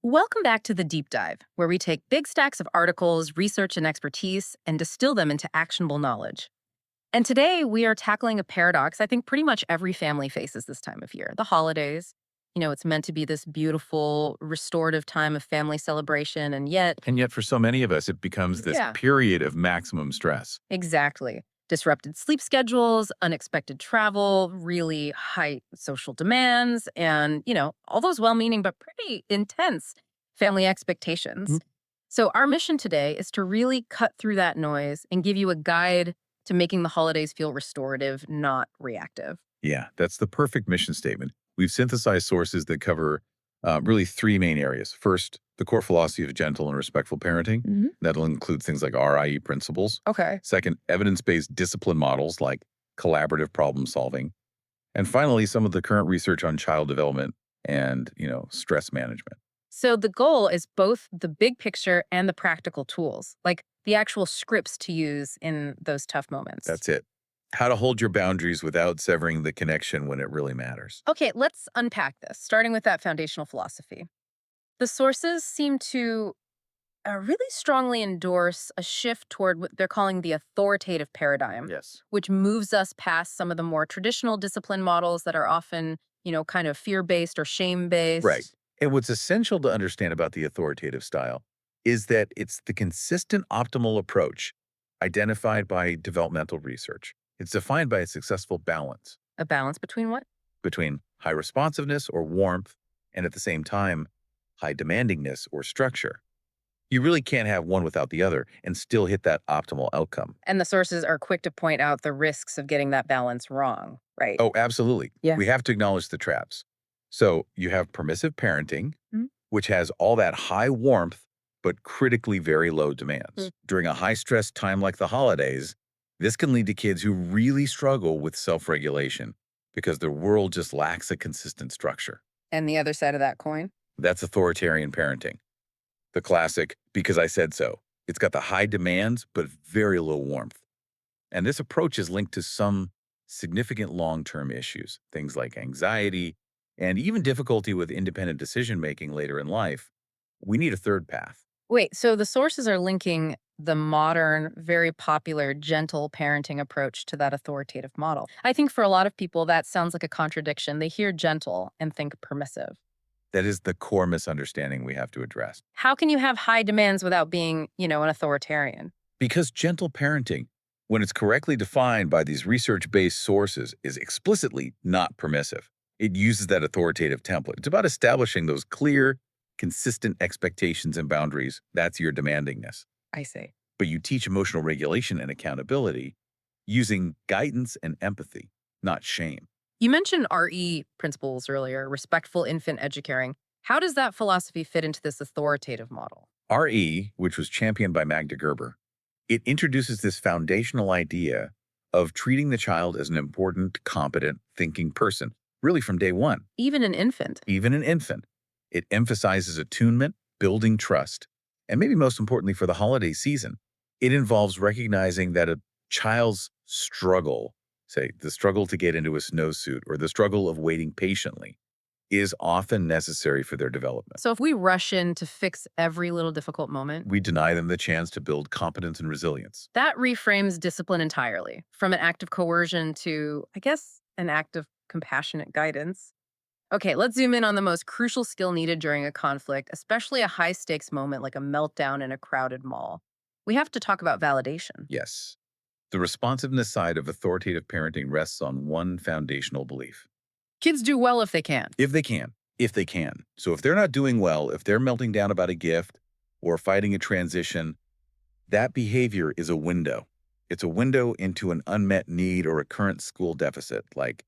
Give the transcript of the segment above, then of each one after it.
Welcome back to the Deep Dive, where we take big stacks of articles, research, and expertise and distill them into actionable knowledge. And today we are tackling a paradox I think pretty much every family faces this time of year, the holidays. It's meant to be this beautiful, restorative time of family celebration, and yet, And yet, for so many of us, it becomes this yeah, period of maximum stress. exactly. Disrupted sleep schedules, unexpected travel, really high social demands, and, all those well meaning but pretty intense family expectations. Mhm. So, our mission today is to really cut through that noise and give you a guide to making the holidays feel restorative, not reactive. Yeah, that's the perfect mission statement. We've synthesized sources that cover really three main areas. First, the core philosophy of gentle and respectful parenting. Hmm. That'll include things like RIE principles. Okay. Second, evidence based discipline models like collaborative problem solving. And finally, some of the current research on child development and, stress management. So, the goal is both the big picture and the practical tools, like the actual scripts to use in those tough moments. That's it. How to hold your boundaries without severing the connection when it really matters. Okay, let's unpack this, starting with that foundational philosophy. The sources seem to really strongly endorse a shift toward what they're calling the authoritative paradigm, Yes. which moves us past some of the more traditional discipline models that are often, kind of fear based or shame Right. based. And what's essential to understand about the authoritative style is that it's the consistent optimal approach identified by developmental research. It's defined by a successful balance A balance between what? between high responsiveness or warmth and at the same time, high demandingness or structure. You really can't have one without the other and still hit that optimal outcome. And the sources are quick to point out the risks of getting that balance wrong, right? Oh, absolutely. Yeah. We have to acknowledge the traps. So you have permissive parenting, Mhm. which has all that high warmth, but critically very low demands. Mm. During a high stress time like the holidays, this can lead to kids who really struggle with self regulation because their world just lacks a consistent structure. And the other side of that coin? That's authoritarian parenting. The classic, because I said so. It's got the high demands, but very low warmth. And this approach is linked to some significant long term issues, things like anxiety and even difficulty with independent decision making later in life. We need a third path. Wait, so the sources are linking the modern, very popular, gentle parenting approach to that authoritative model. I think for a lot of people, that sounds like a contradiction. They hear gentle and think permissive. That is the core misunderstanding we have to address. How can you have high demands without being, an authoritarian? Because gentle parenting, when it's correctly defined by these research based sources, is explicitly not permissive. It uses that authoritative template. It's about establishing those clear, consistent expectations and boundaries. That's your demandingness. I see. But you teach emotional regulation and accountability using guidance and empathy, not shame. You mentioned RE principles earlier, respectful infant educaring. How does that philosophy fit into this authoritative model? RE, which was championed by Magda Gerber, it introduces this foundational idea of treating the child as an important, competent, thinking person, really from day one, Even an infant. even an infant. It emphasizes attunement, building trust, and maybe most importantly for the holiday season, it involves recognizing that a child's struggle, say the struggle to get into a snowsuit or the struggle of waiting patiently, is often necessary for their development. So if we rush in to fix every little difficult moment, We deny them the chance to build competence and resilience. that reframes discipline entirely from an act of coercion to, I guess, an act of compassionate guidance. Okay, let's zoom in on the most crucial skill needed during a conflict, especially a high stakes moment like a meltdown in a crowded mall. We have to talk about validation. Yes. The responsiveness side of authoritative parenting rests on one foundational belief. Kids do well if they can. If they can, if they can. So if they're not doing well, if they're melting down about a gift or fighting a transition, that behavior is a window. It's a window into an unmet need or a current school deficit, like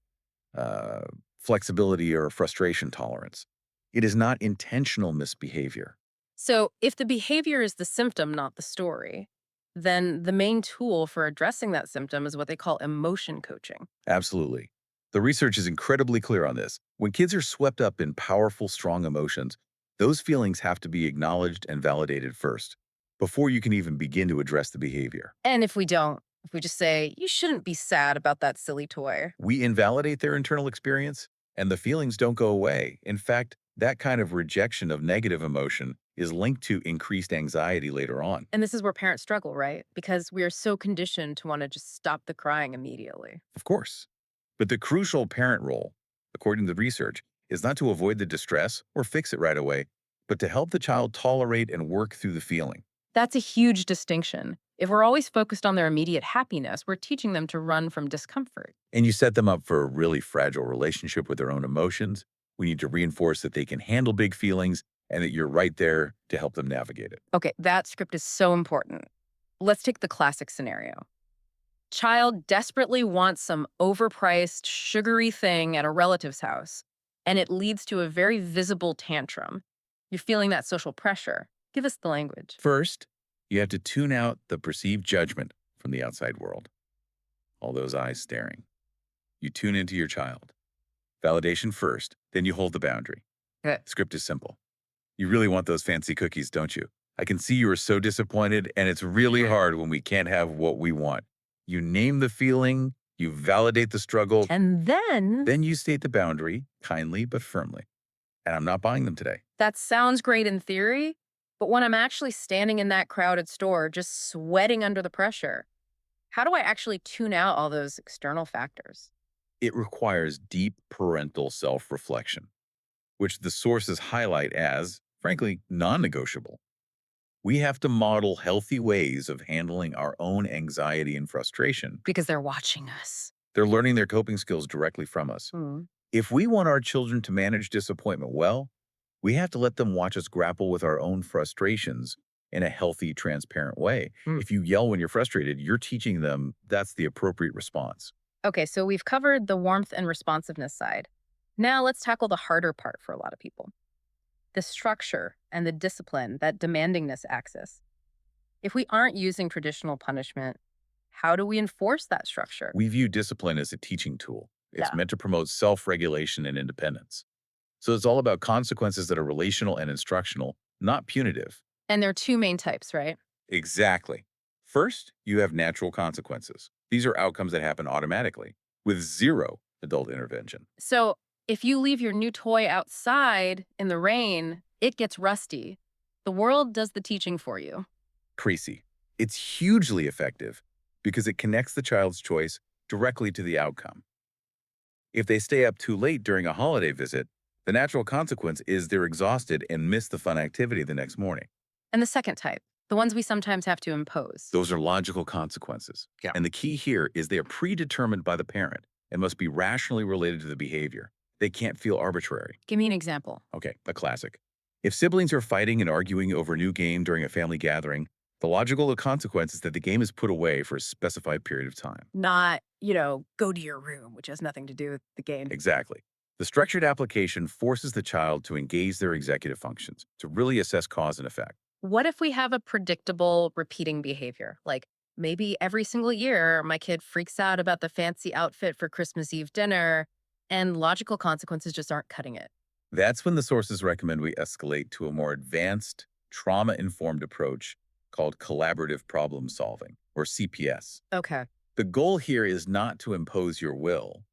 uh, flexibility or frustration tolerance. It is not intentional misbehavior. So, if the behavior is the symptom, not the story, then the main tool for addressing that symptom is what they call emotion coaching. Absolutely. The research is incredibly clear on this. When kids are swept up in powerful, strong emotions, those feelings have to be acknowledged and validated first, before you can even begin to address the behavior. And if we don't, if we just say, you shouldn't be sad about that silly toy. We invalidate their internal experience, and the feelings don't go away. In fact, That kind of rejection of negative emotion is linked to increased anxiety later on. And this is where parents struggle, right? Because we are so conditioned to want to just stop the crying immediately. Of course. But the crucial parent role, according to the research, is not to avoid the distress or fix it right away, but to help the child tolerate and work through the feeling. That's a huge distinction. If we're always focused on their immediate happiness, we're teaching them to run from discomfort. And you set them up for a really fragile relationship with their own emotions. We need to reinforce that they can handle big feelings and that you're right there to help them navigate it. Okay, that script is so important. Let's take the classic scenario. Child desperately wants some overpriced, sugary thing at a relative's house, and it leads to a very visible tantrum. You're feeling that social pressure. Give us the language. First, you have to tune out the perceived judgment from the outside world, all those eyes staring. You tune into your child. Validation first, then you hold the boundary. Good. The script is simple. You really want those fancy cookies, don't you? I can see you are so disappointed, and it's really hard when we can't have what we want. You name the feeling, you validate the struggle, And then you state the boundary, kindly but firmly. And I'm not buying them today. that sounds great in theory, but when I'm actually standing in that crowded store, just sweating under the pressure, how do I actually tune out all those external factors? It requires deep parental self-reflection, which the sources highlight as, frankly, non-negotiable. We have to model healthy ways of handling our own anxiety and frustration. Because they're watching us. They're learning their coping skills directly from us. Hmm. If we want our children to manage disappointment well, we have to let them watch us grapple with our own frustrations in a healthy, transparent way. Mm. If you yell when you're frustrated, you're teaching them that's the appropriate response. Okay, so we've covered the warmth and responsiveness side. Now let's tackle the harder part for a lot of people. The structure and the discipline, that demandingness axis. If we aren't using traditional punishment, how do we enforce that structure? We view discipline as a teaching tool. It's Yeah. meant to promote self-regulation and independence. So it's all about consequences that are relational and instructional, not punitive. And there are two main types, right? Exactly. First, you have natural consequences. These are outcomes that happen automatically with zero adult intervention. So if you leave your new toy outside in the rain, it gets rusty. The world does the teaching for you. Crazy. It's hugely effective because it connects the child's choice directly to the outcome. If they stay up too late during a holiday visit, the natural consequence is they're exhausted and miss the fun activity the next morning. And the second type, the ones we sometimes have to impose. Those are logical consequences. Yeah. And the key here is they are predetermined by the parent and must be rationally related to the behavior. They can't feel arbitrary. Give me an example. Okay, a classic. If siblings are fighting and arguing over a new game during a family gathering, the logical consequence is that the game is put away for a specified period of time. Not, go to your room, which has nothing to do with the game. Exactly. The structured application forces the child to engage their executive functions, to really assess cause and effect. What if we have a predictable repeating behavior? Like maybe every single year, my kid freaks out about the fancy outfit for Christmas Eve dinner, and logical consequences just aren't cutting it. That's when the sources recommend we escalate to a more advanced, trauma-informed approach called collaborative problem solving, or CPS. Okay. The goal here is not to impose your will.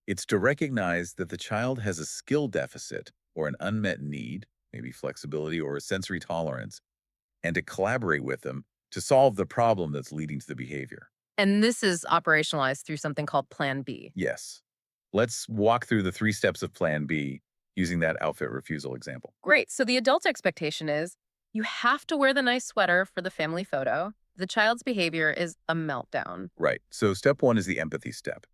It's to recognize that the child has a skill deficit or an unmet need, maybe flexibility or a sensory tolerance, and to collaborate with them to solve the problem that's leading to the behavior. And this is operationalized through something called Plan B. Yes. Let's walk through the 3 steps of Plan B using that outfit refusal example. Great. So the adult expectation is you have to wear the nice sweater for the family photo. The child's behavior is a meltdown. Right. So step 1 is the empathy step.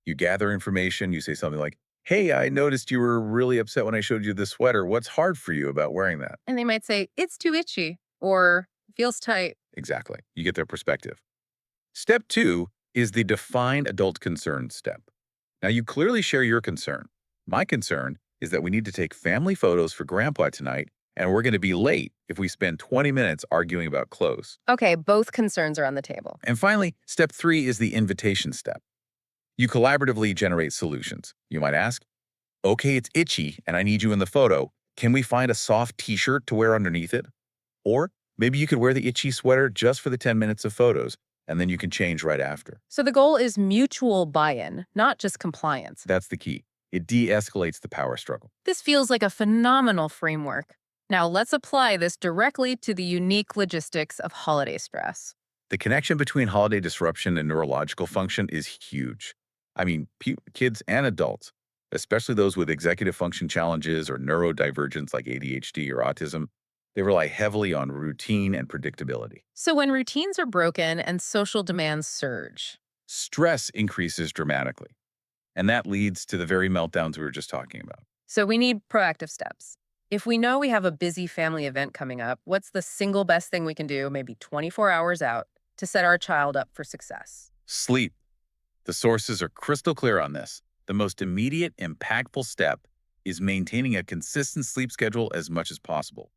You gather information. You say something like, hey, I noticed you were really upset when I showed you this sweater. What's hard for you about wearing that? And they might say, it's too itchy or feels tight. Exactly. You get their perspective. Step 2 is the define adult concern step. Now, you clearly share your concern. My concern is that we need to take family photos for Grandpa tonight, and we're going to be late if we spend 20 minutes arguing about clothes. Okay, both concerns are on the table. And finally, step 3 is the invitation step. You collaboratively generate solutions. You might ask, okay, it's itchy and I need you in the photo. Can we find a soft t-shirt to wear underneath it? Or maybe you could wear the itchy sweater just for the 10 minutes of photos, and then you can change right after. So the goal is mutual buy-in, not just compliance. That's the key. It de-escalates the power struggle. This feels like a phenomenal framework. Now let's apply this directly to the unique logistics of holiday stress. The connection between holiday disruption and neurological function is huge. I mean, kids and adults, especially those with executive function challenges or neurodivergence like ADHD or autism, they rely heavily on routine and predictability. So when routines are broken and social demands surge, Stress increases dramatically, and that leads to the very meltdowns we were just talking about. so we need proactive steps. If we know we have a busy family event coming up, what's the single best thing we can do, maybe 24 hours out, to set our child up for success? Sleep. The sources are crystal clear on this. The most immediate, impactful step is maintaining a consistent sleep schedule as much as possible.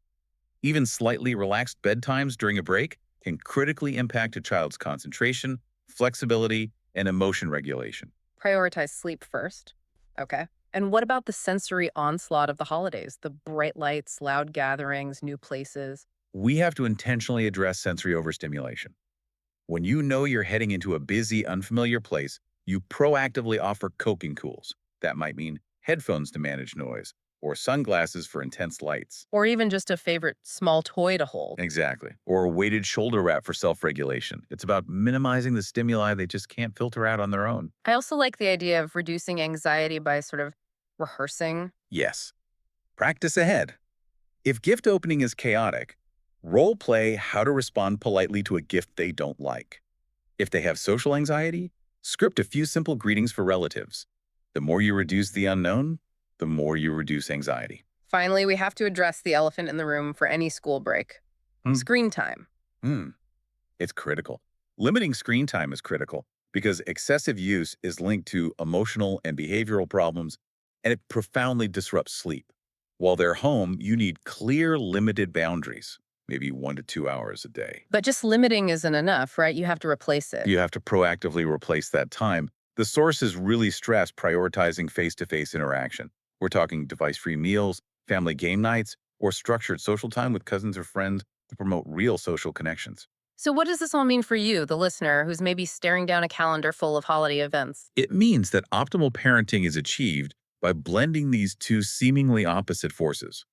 Even slightly relaxed bedtimes during a break can critically impact a child's concentration, flexibility, and emotion regulation. Prioritize sleep first. Okay. And what about the sensory onslaught of the holidays? The bright lights, loud gatherings, new places. We have to intentionally address sensory overstimulation. When you know you're heading into a busy, unfamiliar place, you proactively offer coping tools. That might mean headphones to manage noise, or sunglasses for intense lights. Or even just a favorite small toy to hold. Exactly. Or a weighted shoulder wrap for self-regulation. It's about minimizing the stimuli they just can't filter out on their own. I also like the idea of reducing anxiety by sort of rehearsing. Yes. Practice ahead. If gift opening is chaotic, role play how to respond politely to a gift they don't like. If they have social anxiety, script a few simple greetings for relatives. The more you reduce the unknown, the more you reduce anxiety. Finally, we have to address the elephant in the room for any school break. Hmm. Screen time. Hmm. It's critical. Limiting screen time is critical because excessive use is linked to emotional and behavioral problems, and it profoundly disrupts sleep. While they're home, you need clear, limited boundaries, maybe 1 to 2 hours a day. But just limiting isn't enough, right? You have to replace it. You have to proactively replace that time. The sources really stress prioritizing face-to-face interaction. We're talking device-free meals, family game nights, or structured social time with cousins or friends to promote real social connections. So, what does this all mean for you, the listener, who's maybe staring down a calendar full of holiday events? It means that optimal parenting is achieved by blending these two seemingly opposite forces.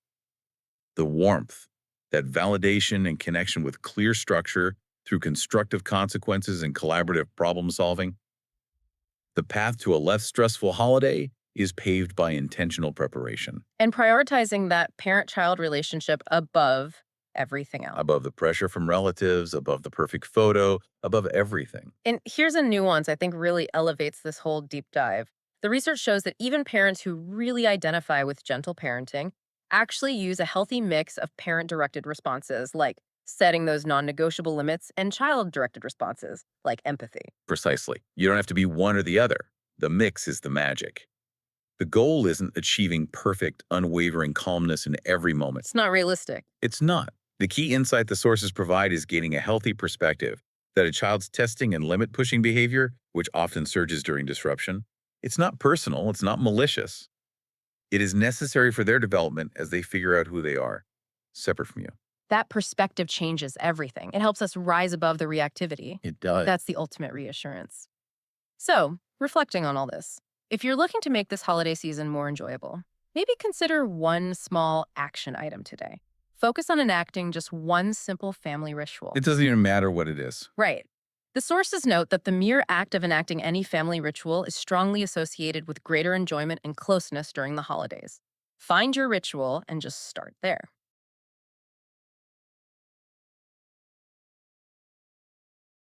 The warmth, that validation and connection with clear structure through constructive consequences and collaborative problem solving. The path to a less stressful holiday is paved by intentional preparation, And prioritizing that parent child relationship above everything else. above the pressure from relatives, above the perfect photo, above everything. And here's a nuance I think really elevates this whole deep dive. The research shows that even parents who really identify with gentle parenting actually use a healthy mix of parent directed responses, like setting those non negotiable limits, and child directed responses, like empathy. Precisely. You don't have to be one or the other. The mix is the magic. The goal isn't achieving perfect, unwavering calmness in every moment. It's not realistic. It's not. The key insight the sources provide is gaining a healthy perspective that a child's testing and limit pushing behavior, which often surges during disruption, it's not personal, it's not malicious. It is necessary for their development as they figure out who they are, separate from you. That perspective changes everything. It helps us rise above the reactivity. It does. That's the ultimate reassurance. So, reflecting on all this, if you're looking to make this holiday season more enjoyable, maybe consider one small action item today. Focus on enacting just one simple family ritual. It doesn't even matter what it is. Right. The sources note that the mere act of enacting any family ritual is strongly associated with greater enjoyment and closeness during the holidays. Find your ritual and just start there.